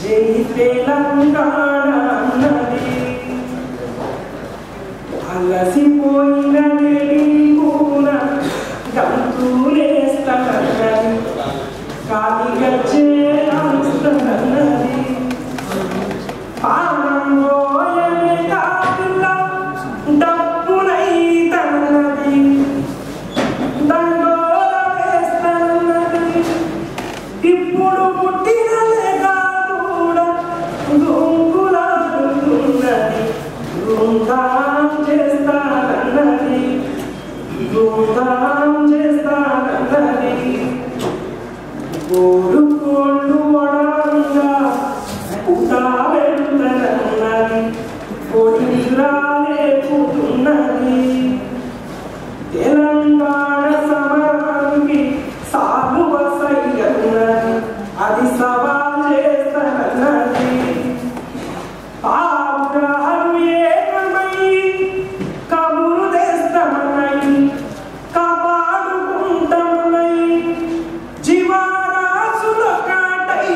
జై తెలంగాణ అన్నది అలసిపోయిన నెడిగూన గంతులేస్తన్నది కాలిగచ్చే అంస్తన్నది పానంలోయమే కాకుండా డప్పునైతన్నది దండోర వేస్తన్నది ఇప్పుడు పుట్టిన లేగా కూడా దొంగులాడుతున్నది ధూమ్ధాం చేస్తానన్నది ధూమ్ధాం చేస్తానన్నది కోడు కోళ్ళు వడంగా పుటా వెళ్తనన్నది పొడిరాలేపుతున్నది తెలంగాణ సమరానికి సాగువ సయ్యన్నది అది సవాల్ చేస్తానన్నది పావురాలు ఏకమై కబురు తెస్తామన్నది కాపాడుకుంటామన్నది జీవరాశుల కాటై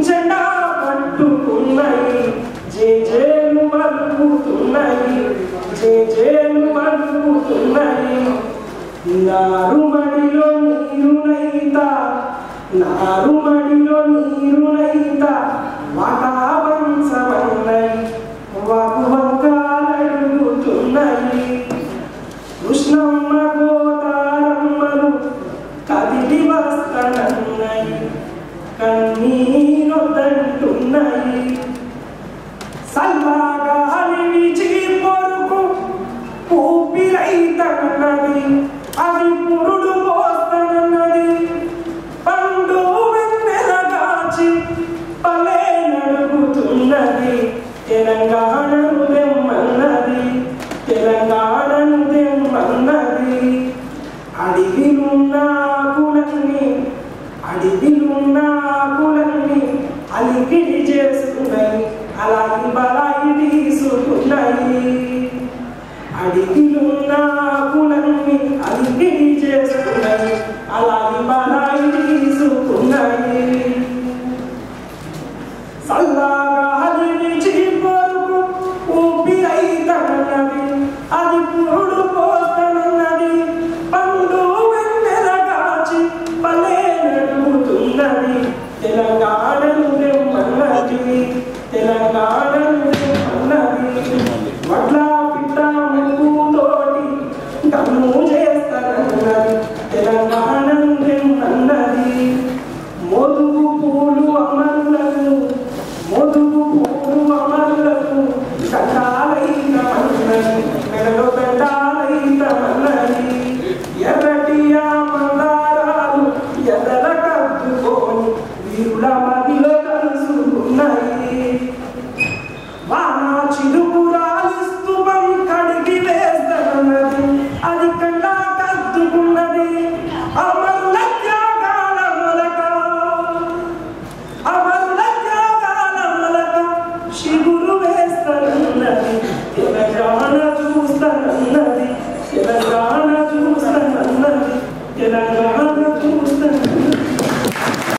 జెండా పట్టుకున్నాయి జేజేలు పలుకుతున్నాయి జేజేలు పలుకుతున్నాయి నారుమడిలో నీరునైతా నారుమడిలో నీరునైతా వాటావంశమన్నై వాకువంకాలడుగుతున్నాయి కృష్ణమ్మ గోదారమ్మలు కదిలి వస్తనన్నయి కన్నీరొద్దంటున్నాయి సల్లాగాలి విచి పొరుకు ఊపిరైతన్నది అది పురుడు పోస్తనన్నది పండు వెన్నెలగాచి పలే నడుగుతున్నది తెలంగాణ తెమ్మన్నది తెలంగాణ